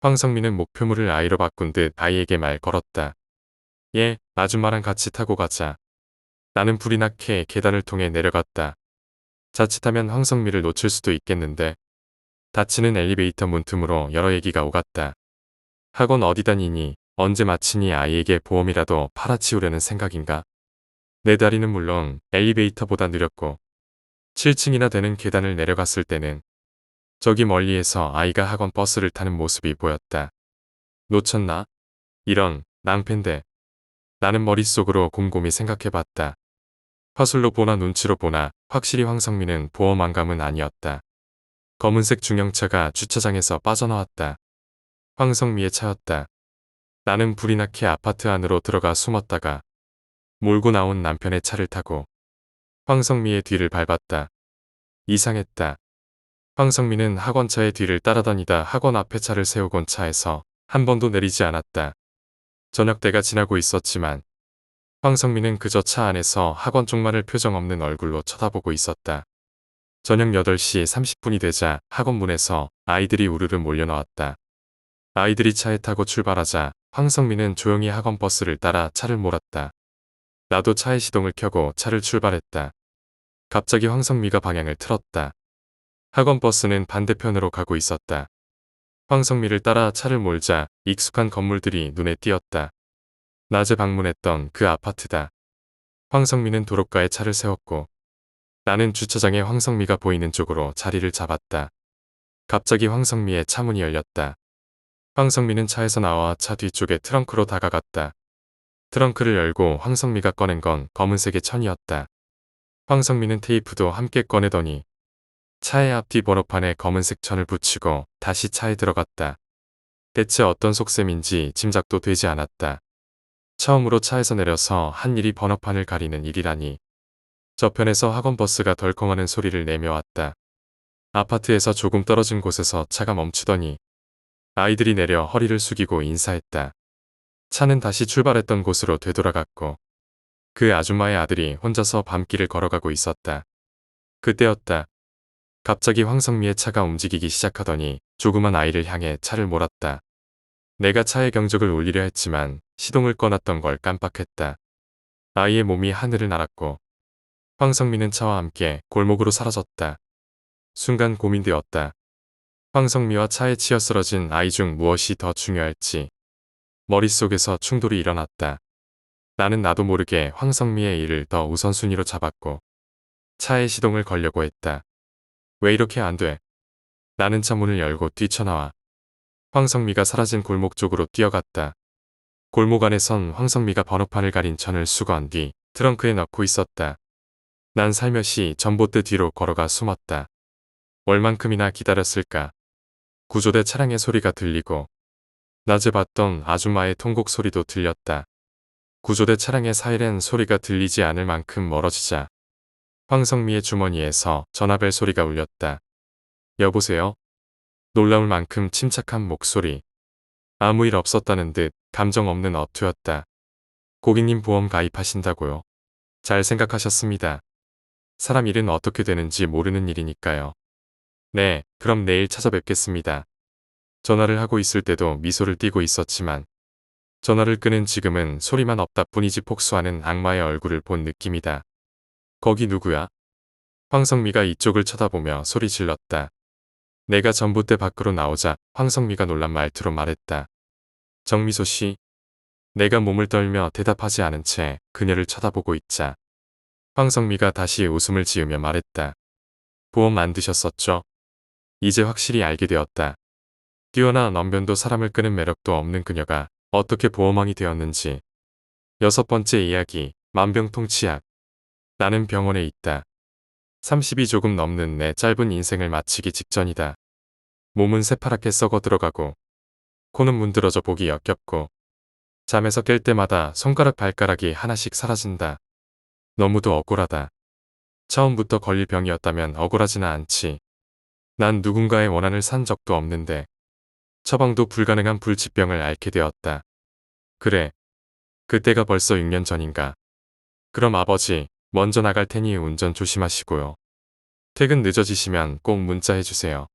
황성미는 목표물을 아이로 바꾼 듯 아이에게 말 걸었다. 예, 아줌마랑 같이 타고 가자. 나는 불이 나게 계단을 통해 내려갔다. 자칫하면 황성미를 놓칠 수도 있겠는데. 닫히는 엘리베이터 문틈으로 여러 얘기가 오갔다. 학원 어디 다니니? 언제 마치니? 아이에게 보험이라도 팔아치우려는 생각인가? 내 다리는 물론 엘리베이터보다 느렸고 7층이나 되는 계단을 내려갔을 때는 저기 멀리에서 아이가 학원 버스를 타는 모습이 보였다. 놓쳤나? 이런 낭패인데. 나는 머릿속으로 곰곰이 생각해봤다. 화술로 보나 눈치로 보나 확실히 황성민은 보험 안감은 아니었다. 검은색 중형차가 주차장에서 빠져나왔다. 황성미의 차였다. 나는 불이 나게 아파트 안으로 들어가 숨었다가 몰고 나온 남편의 차를 타고 황성미의 뒤를 밟았다. 이상했다. 황성미는 학원차의 뒤를 따라다니다 학원 앞에 차를 세우곤 차에서 한 번도 내리지 않았다. 저녁 때가 지나고 있었지만 황성미는 그저 차 안에서 학원 쪽만을 표정 없는 얼굴로 쳐다보고 있었다. 저녁 8시 30분이 되자 학원 문에서 아이들이 우르르 몰려나왔다. 아이들이 차에 타고 출발하자 황성미는 조용히 학원 버스를 따라 차를 몰았다. 나도 차의 시동을 켜고 차를 출발했다. 갑자기 황성미가 방향을 틀었다. 학원 버스는 반대편으로 가고 있었다. 황성미를 따라 차를 몰자 익숙한 건물들이 눈에 띄었다. 낮에 방문했던 그 아파트다. 황성미는 도로가에 차를 세웠고 나는 주차장에 황성미가 보이는 쪽으로 자리를 잡았다. 갑자기 황성미의 차 문이 열렸다. 황성미는 차에서 나와 차 뒤쪽에 트렁크로 다가갔다. 트렁크를 열고 황성미가 꺼낸 건 검은색의 천이었다. 황성미는 테이프도 함께 꺼내더니 차의 앞뒤 번호판에 검은색 천을 붙이고 다시 차에 들어갔다. 대체 어떤 속셈인지 짐작도 되지 않았다. 처음으로 차에서 내려서 한 일이 번호판을 가리는 일이라니. 저편에서 학원버스가 덜컹하는 소리를 내며 왔다. 아파트에서 조금 떨어진 곳에서 차가 멈추더니 아이들이 내려 허리를 숙이고 인사했다. 차는 다시 출발했던 곳으로 되돌아갔고 그 아줌마의 아들이 혼자서 밤길을 걸어가고 있었다. 그때였다. 갑자기 황성미의 차가 움직이기 시작하더니 조그만 아이를 향해 차를 몰았다. 내가 차의 경적을 울리려 했지만 시동을 꺼놨던 걸 깜빡했다. 아이의 몸이 하늘을 날았고 황성미는 차와 함께 골목으로 사라졌다. 순간 고민되었다. 황성미와 차에 치여 쓰러진 아이 중 무엇이 더 중요할지. 머릿속에서 충돌이 일어났다. 나는 나도 모르게 황성미의 일을 더 우선순위로 잡았고 차의 시동을 걸려고 했다. 왜 이렇게 안 돼? 나는 차 문을 열고 뛰쳐나와 황성미가 사라진 골목 쪽으로 뛰어갔다. 골목 안에선 황성미가 번호판을 가린 천을 수거한 뒤 트렁크에 넣고 있었다. 난 살며시 전봇대 뒤로 걸어가 숨었다. 얼만큼이나 기다렸을까? 구조대 차량의 소리가 들리고 낮에 봤던 아줌마의 통곡 소리도 들렸다. 구조대 차량의 사이렌 소리가 들리지 않을 만큼 멀어지자 황성미의 주머니에서 전화벨 소리가 울렸다. 여보세요? 놀라울 만큼 침착한 목소리. 아무 일 없었다는 듯 감정 없는 어투였다. 고객님 보험 가입하신다고요? 잘 생각하셨습니다. 사람 일은 어떻게 되는지 모르는 일이니까요. 네, 그럼 내일 찾아뵙겠습니다. 전화를 하고 있을 때도 미소를 띠고 있었지만 전화를 끄는 지금은 소리만 없다 뿐이지 폭소하는 악마의 얼굴을 본 느낌이다. 거기 누구야? 황성미가 이쪽을 쳐다보며 소리 질렀다. 내가 전봇대 밖으로 나오자 황성미가 놀란 말투로 말했다. 정미소 씨. 내가 몸을 떨며 대답하지 않은 채 그녀를 쳐다보고 있자 황성미가 다시 웃음을 지으며 말했다. 보험 안 드셨었죠? 이제 확실히 알게 되었다. 뛰어난 언변도 사람을 끄는 매력도 없는 그녀가 어떻게 보험왕이 되었는지. 6번째 이야기, 만병통치약. 나는 병원에 있다. 30이 조금 넘는 내 짧은 인생을 마치기 직전이다. 몸은 새파랗게 썩어 들어가고 코는 문드러져 보기 역겹고 잠에서 깰 때마다 손가락 발가락이 하나씩 사라진다. 너무도 억울하다. 처음부터 걸릴 병이었다면 억울하지는 않지. 난 누군가의 원한을 산 적도 없는데 처방도 불가능한 불치병을 앓게 되었다. 그래. 그때가 벌써 6년 전인가. 그럼 아버지, 먼저 나갈 테니 운전 조심하시고요. 퇴근 늦어지시면 꼭 문자해주세요.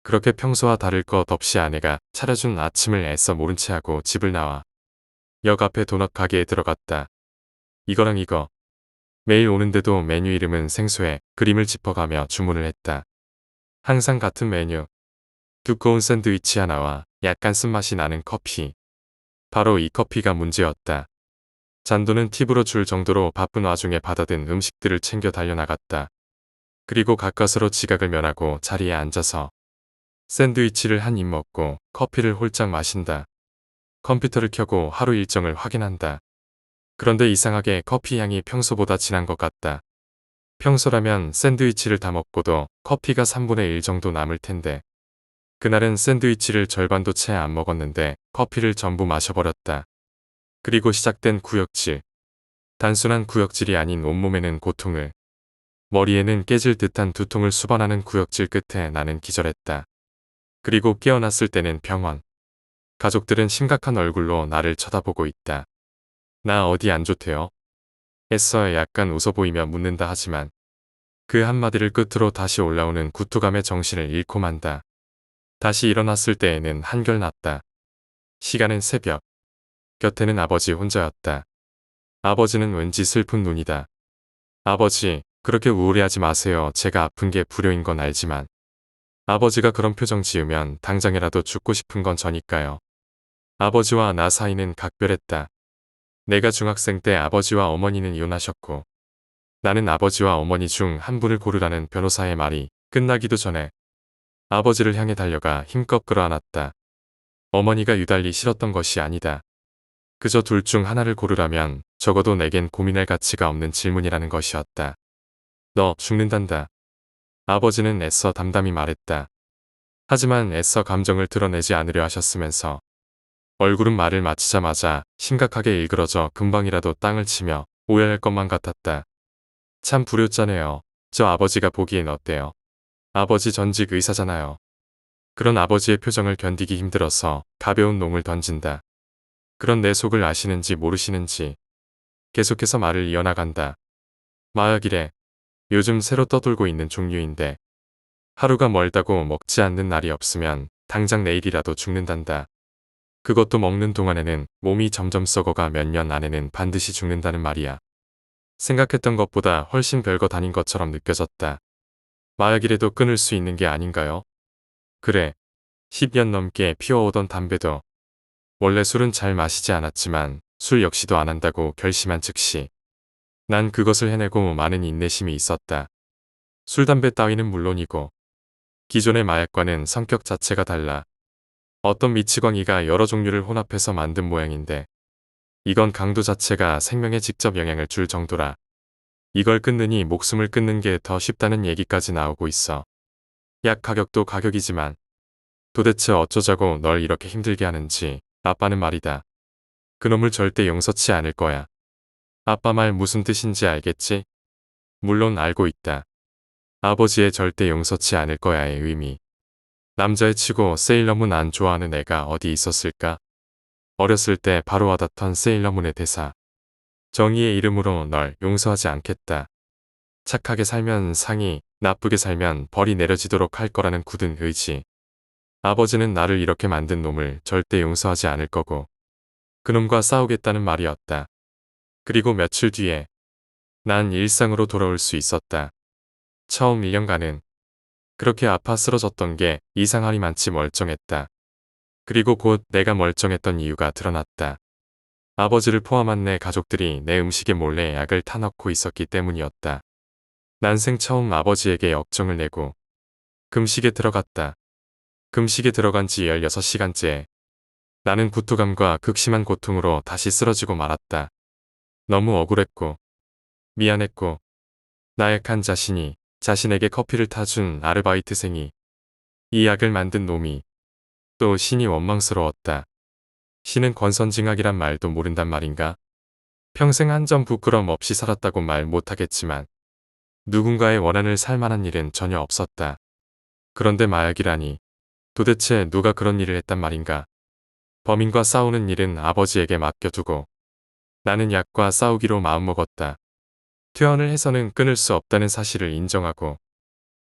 그렇게 평소와 다를 것 없이 아내가 차려준 아침을 애써 모른 채 하고 집을 나와 역 앞에 도넛 가게에 들어갔다. 이거랑 이거. 매일 오는데도 메뉴 이름은 생소해 그림을 짚어가며 주문을 했다. 항상 같은 메뉴. 두꺼운 샌드위치 하나와 약간 쓴맛이 나는 커피. 바로 이 커피가 문제였다. 잔돈은 팁으로 줄 정도로 바쁜 와중에 받아든 음식들을 챙겨 달려나갔다. 그리고 가까스로 지각을 면하고 자리에 앉아서 샌드위치를 한 입 먹고 커피를 홀짝 마신다. 컴퓨터를 켜고 하루 일정을 확인한다. 그런데 이상하게 커피 향이 평소보다 진한 것 같다. 평소라면 샌드위치를 다 먹고도 커피가 3분의 1 정도 남을 텐데 그날은 샌드위치를 절반도 채 안 먹었는데 커피를 전부 마셔버렸다. 그리고 시작된 구역질. 단순한 구역질이 아닌 온몸에는 고통을, 머리에는 깨질 듯한 두통을 수반하는 구역질 끝에 나는 기절했다. 그리고 깨어났을 때는 병원. 가족들은 심각한 얼굴로 나를 쳐다보고 있다. 나 어디 안 좋대요? 애써 약간 웃어 보이며 묻는다 하지만 그 한마디를 끝으로 다시 올라오는 구토감에 정신을 잃고 만다. 다시 일어났을 때에는 한결났다. 시간은 새벽. 곁에는 아버지 혼자였다. 아버지는 왠지 슬픈 눈이다. 아버지, 그렇게 우울해하지 마세요. 제가 아픈 게 불효인 건 알지만. 아버지가 그런 표정 지으면 당장이라도 죽고 싶은 건 저니까요. 아버지와 나 사이는 각별했다. 내가 중학생 때 아버지와 어머니는 이혼하셨고 나는 아버지와 어머니 중 한 분을 고르라는 변호사의 말이 끝나기도 전에 아버지를 향해 달려가 힘껏 끌어안았다. 어머니가 유달리 싫었던 것이 아니다. 그저 둘 중 하나를 고르라면 적어도 내겐 고민할 가치가 없는 질문이라는 것이었다. 너 죽는단다. 아버지는 애써 담담히 말했다. 하지만 애써 감정을 드러내지 않으려 하셨으면서 얼굴은 말을 마치자마자 심각하게 일그러져 금방이라도 땅을 치며 오열할 것만 같았다. 참 불효자네요. 저 아버지가 보기엔 어때요? 아버지 전직 의사잖아요. 그런 아버지의 표정을 견디기 힘들어서 가벼운 농을 던진다. 그런 내 속을 아시는지 모르시는지 계속해서 말을 이어나간다. 마약이래. 요즘 새로 떠돌고 있는 종류인데 하루가 멀다고 먹지 않는 날이 없으면 당장 내일이라도 죽는단다. 그것도 먹는 동안에는 몸이 점점 썩어가 몇 년 안에는 반드시 죽는다는 말이야. 생각했던 것보다 훨씬 별것 아닌 것처럼 느껴졌다. 마약이라도 끊을 수 있는 게 아닌가요? 그래. 10년 넘게 피워오던 담배도 원래 술은 잘 마시지 않았지만 술 역시도 안 한다고 결심한 즉시 난 그것을 해내고 많은 인내심이 있었다. 술, 담배 따위는 물론이고 기존의 마약과는 성격 자체가 달라. 어떤 미치광이가 여러 종류를 혼합해서 만든 모양인데 이건 강도 자체가 생명에 직접 영향을 줄 정도라. 이걸 끊느니 목숨을 끊는 게 더 쉽다는 얘기까지 나오고 있어. 약 가격도 가격이지만 도대체 어쩌자고 널 이렇게 힘들게 하는지 아빠는 말이다. 그놈을 절대 용서치 않을 거야. 아빠 말 무슨 뜻인지 알겠지? 물론 알고 있다. 아버지의 절대 용서치 않을 거야의 의미. 남자애 치고 세일러문 안 좋아하는 애가 어디 있었을까? 어렸을 때 바로 와닿던 세일러문의 대사. 정의의 이름으로 널 용서하지 않겠다. 착하게 살면 상이, 나쁘게 살면 벌이 내려지도록 할 거라는 굳은 의지. 아버지는 나를 이렇게 만든 놈을 절대 용서하지 않을 거고 그놈과 싸우겠다는 말이었다. 그리고 며칠 뒤에 난 일상으로 돌아올 수 있었다. 처음 1년간은 그렇게 아파 쓰러졌던 게 이상하리만치 멀쩡했다. 그리고 곧 내가 멀쩡했던 이유가 드러났다. 아버지를 포함한 내 가족들이 내 음식에 몰래 약을 타넣고 있었기 때문이었다. 난생 처음 아버지에게 역정을 내고 금식에 들어갔다. 금식에 들어간 지 16시간째. 나는 구토감과 극심한 고통으로 다시 쓰러지고 말았다. 너무 억울했고 미안했고 나약한 자신이 자신에게 커피를 타준 아르바이트생이, 이 약을 만든 놈이, 또 신이 원망스러웠다. 신은 권선징악이란 말도 모른단 말인가? 평생 한 점 부끄럼 없이 살았다고 말 못하겠지만 누군가의 원한을 살 만한 일은 전혀 없었다. 그런데 마약이라니, 도대체 누가 그런 일을 했단 말인가? 범인과 싸우는 일은 아버지에게 맡겨두고 나는 약과 싸우기로 마음먹었다. 퇴원을 해서는 끊을 수 없다는 사실을 인정하고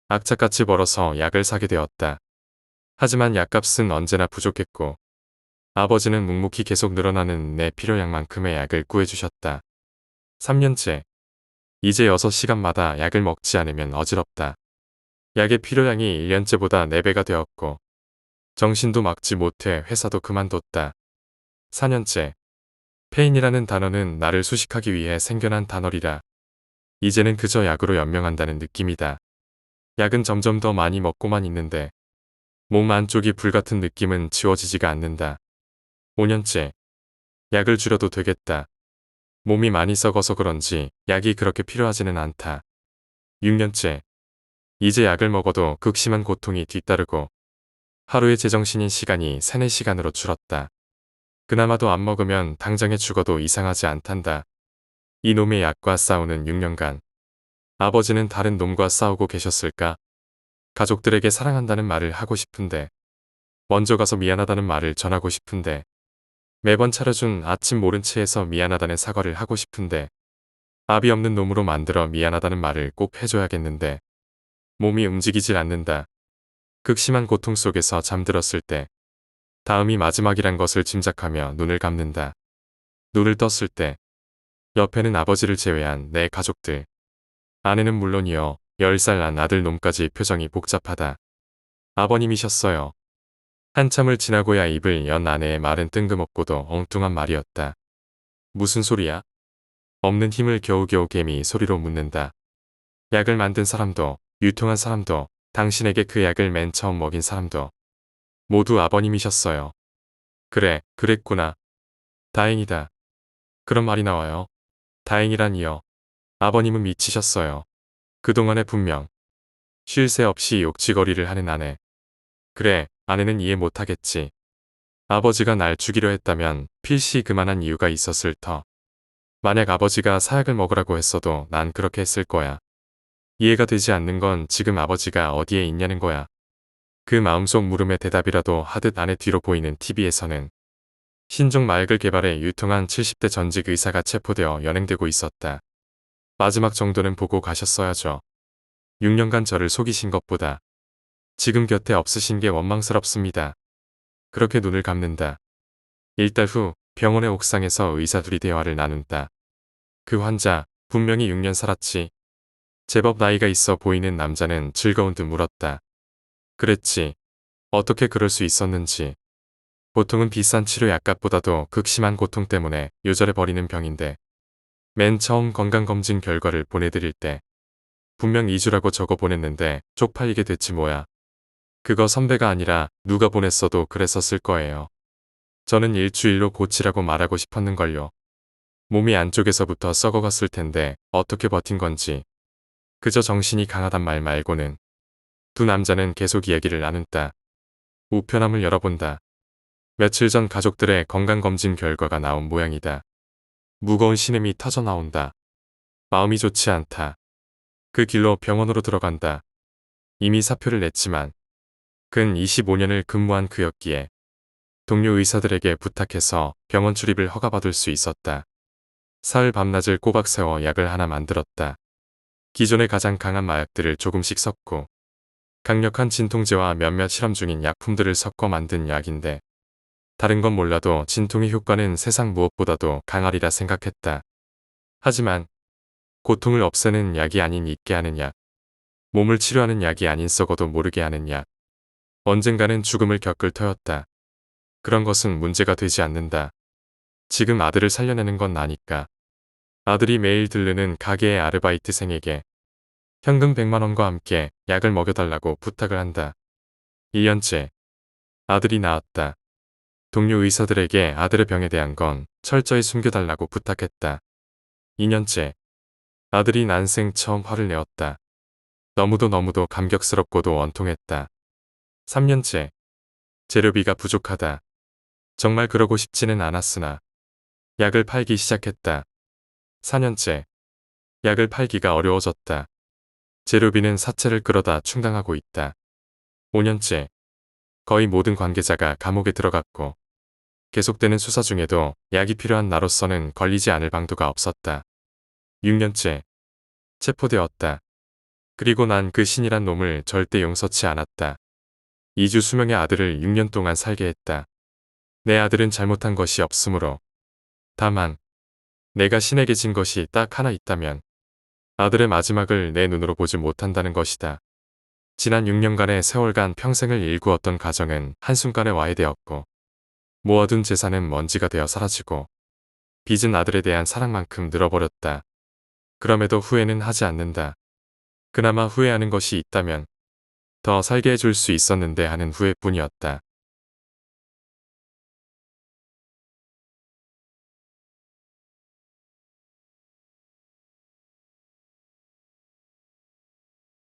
악착같이 벌어서 약을 사게 되었다. 하지만 약값은 언제나 부족했고 아버지는 묵묵히 계속 늘어나는 내 필요량만큼의 약을 구해주셨다. 3년째. 이제 6시간마다 약을 먹지 않으면 어지럽다. 약의 필요량이 1년째보다 4배가 되었고 정신도 막지 못해 회사도 그만뒀다. 4년째. 페인이라는 단어는 나를 수식하기 위해 생겨난 단어리라. 이제는 그저 약으로 연명한다는 느낌이다. 약은 점점 더 많이 먹고만 있는데 몸 안쪽이 불같은 느낌은 지워지지가 않는다. 5년째. 약을 줄여도 되겠다. 몸이 많이 썩어서 그런지 약이 그렇게 필요하지는 않다. 6년째. 이제 약을 먹어도 극심한 고통이 뒤따르고 하루의 제정신인 시간이 3, 4시간으로 줄었다. 그나마도 안 먹으면 당장에 죽어도 이상하지 않단다. 이놈의 약과 싸우는 6년간. 아버지는 다른 놈과 싸우고 계셨을까? 가족들에게 사랑한다는 말을 하고 싶은데, 먼저 가서 미안하다는 말을 전하고 싶은데, 매번 차려준 아침 모른 채에서 미안하다는 사과를 하고 싶은데, 압이 없는 놈으로 만들어 미안하다는 말을 꼭 해줘야겠는데, 몸이 움직이질 않는다. 극심한 고통 속에서 잠들었을 때, 다음이 마지막이란 것을 짐작하며 눈을 감는다. 눈을 떴을 때, 옆에는 아버지를 제외한 내 가족들. 아내는 물론이요, 10살 난 아들 놈까지 표정이 복잡하다. 아버님이셨어요. 한참을 지나고야 입을 연 아내의 말은 뜬금없고도 엉뚱한 말이었다. 무슨 소리야? 없는 힘을 겨우겨우 개미 소리로 묻는다. 약을 만든 사람도, 유통한 사람도, 당신에게 그 약을 맨 처음 먹인 사람도 모두 아버님이셨어요. 그래, 그랬구나. 다행이다. 그런 말이 나와요. 다행이라니요. 아버님은 미치셨어요. 그동안에 분명 쉴 새 없이 욕지거리를 하는 아내. 그래, 아내는 이해 못하겠지. 아버지가 날 죽이려 했다면 필시 그만한 이유가 있었을 터. 만약 아버지가 사약을 먹으라고 했어도 난 그렇게 했을 거야. 이해가 되지 않는 건 지금 아버지가 어디에 있냐는 거야. 그 마음속 물음의 대답이라도 하듯 아내 뒤로 보이는 TV에서는 신종 마약을 개발해 유통한 70대 전직 의사가 체포되어 연행되고 있었다. 마지막 정도는 보고 가셨어야죠. 6년간 저를 속이신 것보다 지금 곁에 없으신 게 원망스럽습니다. 그렇게 눈을 감는다. 1달 후 병원의 옥상에서 의사들이 대화를 나눈다. 그 환자 분명히 6년 살았지. 제법 나이가 있어 보이는 남자는 즐거운 듯 물었다. 그랬지. 어떻게 그럴 수 있었는지. 보통은 비싼 치료 약값보다도 극심한 고통 때문에 요절해 버리는 병인데 맨 처음 건강검진 결과를 보내드릴 때 분명 2주라고 적어 보냈는데 쪽팔리게 됐지 뭐야. 그거 선배가 아니라 누가 보냈어도 그랬었을 거예요. 저는 일주일로 고치라고 말하고 싶었는걸요. 몸이 안쪽에서부터 썩어갔을 텐데 어떻게 버틴 건지. 그저 정신이 강하단 말 말고는. 두 남자는 계속 이야기를 나눈다. 우편함을 열어본다. 며칠 전 가족들의 건강검진 결과가 나온 모양이다. 무거운 신음이 터져 나온다. 마음이 좋지 않다. 그 길로 병원으로 들어간다. 이미 사표를 냈지만 근 25년을 근무한 그였기에 동료 의사들에게 부탁해서 병원 출입을 허가받을 수 있었다. 사흘 밤낮을 꼬박 세워 약을 하나 만들었다. 기존의 가장 강한 마약들을 조금씩 섞고 강력한 진통제와 몇몇 실험 중인 약품들을 섞어 만든 약인데 다른 건 몰라도 진통의 효과는 세상 무엇보다도 강하리라 생각했다. 하지만 고통을 없애는 약이 아닌 잊게 하는 약, 몸을 치료하는 약이 아닌 썩어도 모르게 하는 약, 언젠가는 죽음을 겪을 터였다. 그런 것은 문제가 되지 않는다. 지금 아들을 살려내는 건 나니까. 아들이 매일 들르는 가게의 아르바이트생에게 현금 100만 원과 함께 약을 먹여달라고 부탁을 한다. 1년째. 아들이 나았다. 동료 의사들에게 아들의 병에 대한 건 철저히 숨겨달라고 부탁했다. 2년째. 아들이 난생 처음 화를 내었다. 너무도 감격스럽고도 원통했다. 3년째. 재료비가 부족하다. 정말 그러고 싶지는 않았으나 약을 팔기 시작했다. 4년째. 약을 팔기가 어려워졌다. 재료비는 사채를 끌어다 충당하고 있다. 5년째. 거의 모든 관계자가 감옥에 들어갔고 계속되는 수사 중에도 약이 필요한 나로서는 걸리지 않을 방도가 없었다. 6년째. 체포되었다. 그리고 난 그 신이란 놈을 절대 용서치 않았다. 2주 수명의 아들을 6년 동안 살게 했다. 내 아들은 잘못한 것이 없으므로. 다만 내가 신에게 진 것이 딱 하나 있다면 아들의 마지막을 내 눈으로 보지 못한다는 것이다. 지난 6년간의 세월간 평생을 일구었던 가정은 한순간에 와해되었고 모아둔 재산은 먼지가 되어 사라지고 빚은 아들에 대한 사랑만큼 늘어버렸다. 그럼에도 후회는 하지 않는다. 그나마 후회하는 것이 있다면 더 살게 해줄 수 있었는데 하는 후회뿐이었다.